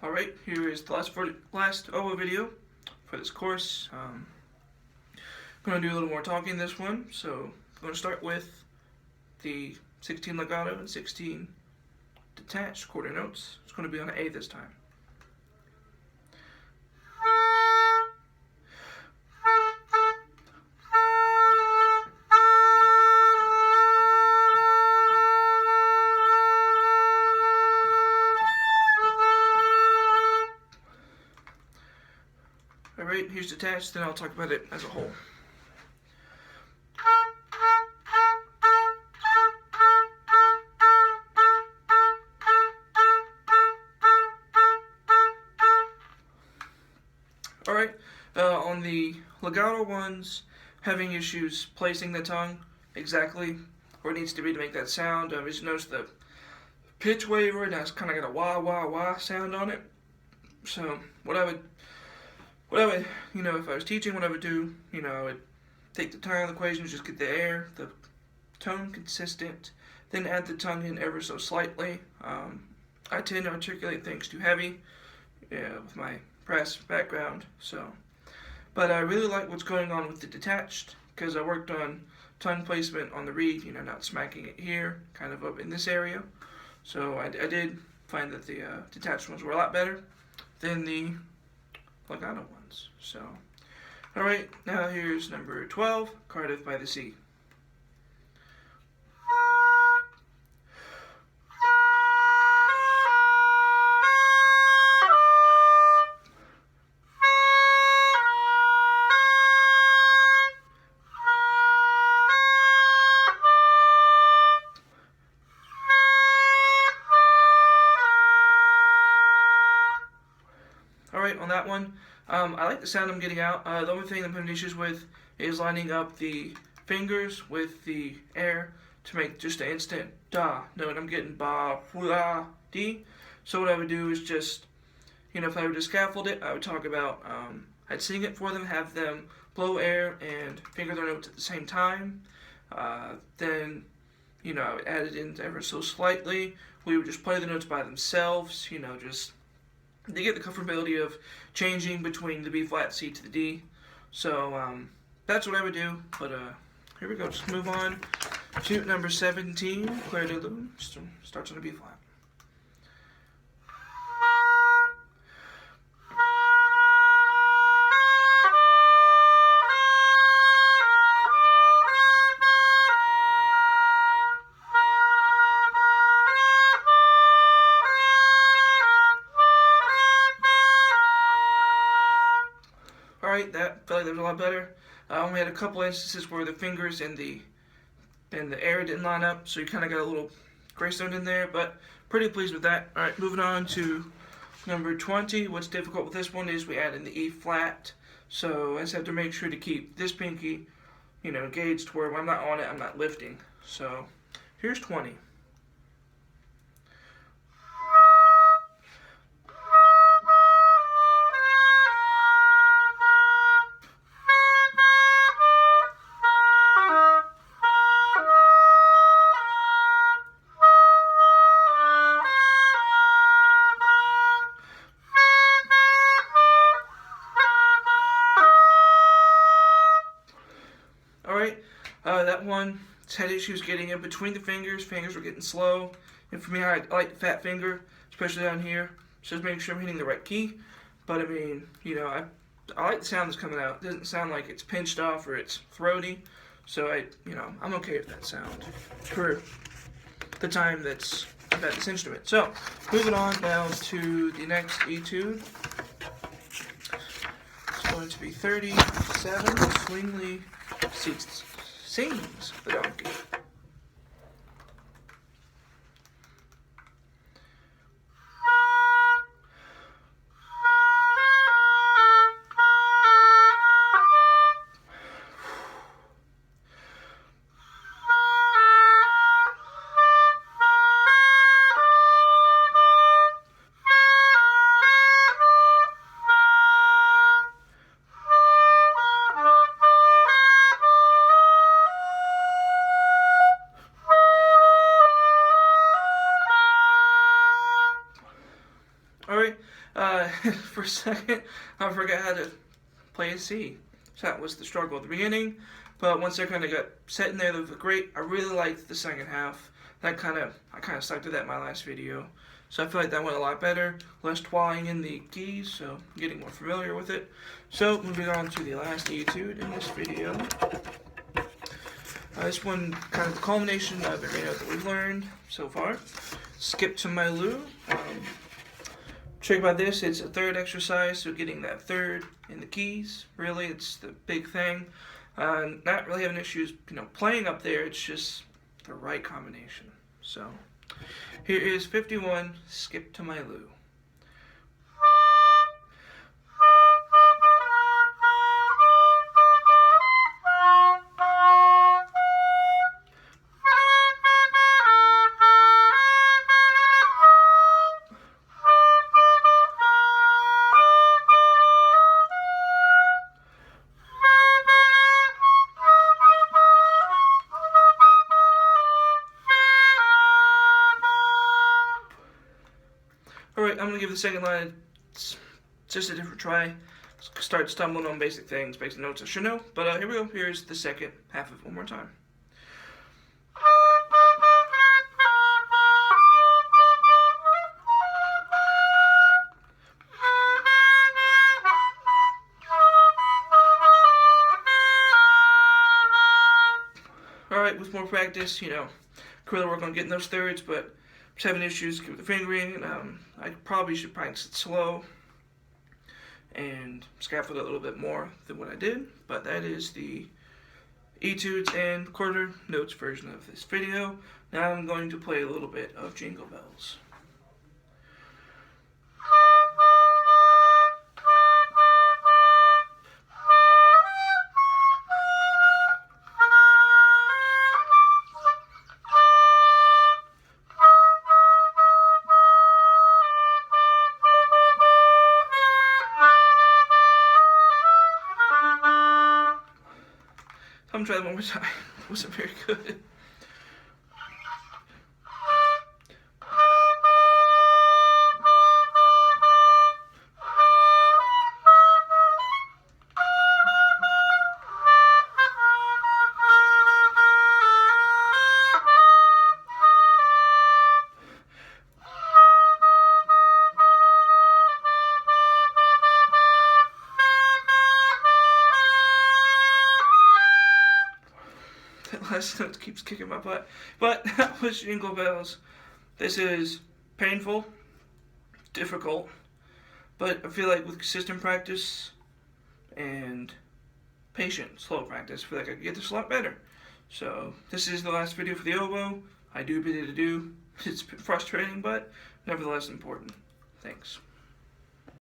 Alright, here is the last oboe video for this course. I'm going to do a little more talking in this one, so I'm going to start with the 16 legato and 16 detached quarter notes. It's going to be on an A this time. Alright, here's detached, then I'll talk about it as a whole. Alright, on the legato ones, having issues placing the tongue exactly where it needs to be to make that sound. As you notice, the pitch wave right now has kind of got a wah wah wah sound on it. So what I would, if I was teaching, what I would do, I would take the tongue out of the equation, just get the air, the tone consistent, then add the tongue in ever so slightly. I tend to articulate things too heavy, with my press background, but I really like what's going on with the detached, because I worked on tongue placement on the reed, not smacking it here, kind of up in this area. So I did find that the detached ones were a lot better than the legato ones. So, alright, now here's number 12, Cardiff by the Sea. Alright, on that one, I like the sound I'm getting out. The only thing I'm having issues with is lining up the fingers with the air to make just an instant da note. I'm getting ba, la, di. So what I would do is just, if I were to scaffold it, I would talk about, I'd sing it for them, have them blow air and finger their notes at the same time. Then, I would add it in ever so slightly. We would just play the notes by themselves, just they get the comfortability of changing between the B flat C to the D. So that's what I would do. But here we go. Just move on to number 17, Clair de Lune. Starts on a B flat. Alright, that felt like that was a lot better. I only had a couple instances where the fingers and the air didn't line up, so you kind of got a little greystone in there, but pretty pleased with that. Alright, moving on to number 20. What's difficult with this one is we add in the E flat, so I just have to make sure to keep this pinky, engaged to where when I'm not on it, I'm not lifting. So here's 20. Alright, that one had issues getting in between the fingers. Fingers were getting slow. And for me, I like the fat finger, especially down here. So just making sure I'm hitting the right key. But I mean, I like the sound that's coming out. It doesn't sound like it's pinched off or it's throaty. So I'm okay with that sound for the time that's I've had this instrument. So, moving on now to the next etude. It's going to be 37, Swingly Sings the Donkey. Alright, for a second, I forgot how to play a C. So that was the struggle at the beginning. But once I kind of got set in there, they looked great. I really liked the second half. I kind of stuck to that in my last video. So I feel like that went a lot better. Less twirling in the keys, so I'm getting more familiar with it. So moving on to the last etude in this video. This one kind of the culmination of every note that we've learned so far. Skip to my Lou. Trick about this, it's a third exercise, so getting that third in the keys, really, it's the big thing. Not really having issues, playing up there, it's just the right combination. So, here is 51, Skip to my Lou. Alright, I'm going to give the second line just a different try. Start stumbling on basic things, basic notes I should know. But here we go. Here's the second half of it one more time. Alright, with more practice, could really work on getting those thirds, but just having issues with the fingering. I probably should practice it slow and scaffold it a little bit more than what I did, but that is the etudes and quarter notes version of this video. Now I'm going to play a little bit of Jingle Bells. I'm gonna try that one more time. It wasn't very good. That last note keeps kicking my butt. But that was Jingle Bells. This is painful, difficult, but I feel like with consistent practice and patient, slow practice, I feel like I can get this a lot better. So this is the last video for the oboe. I do bid it adieu. It's been frustrating, but nevertheless important. Thanks.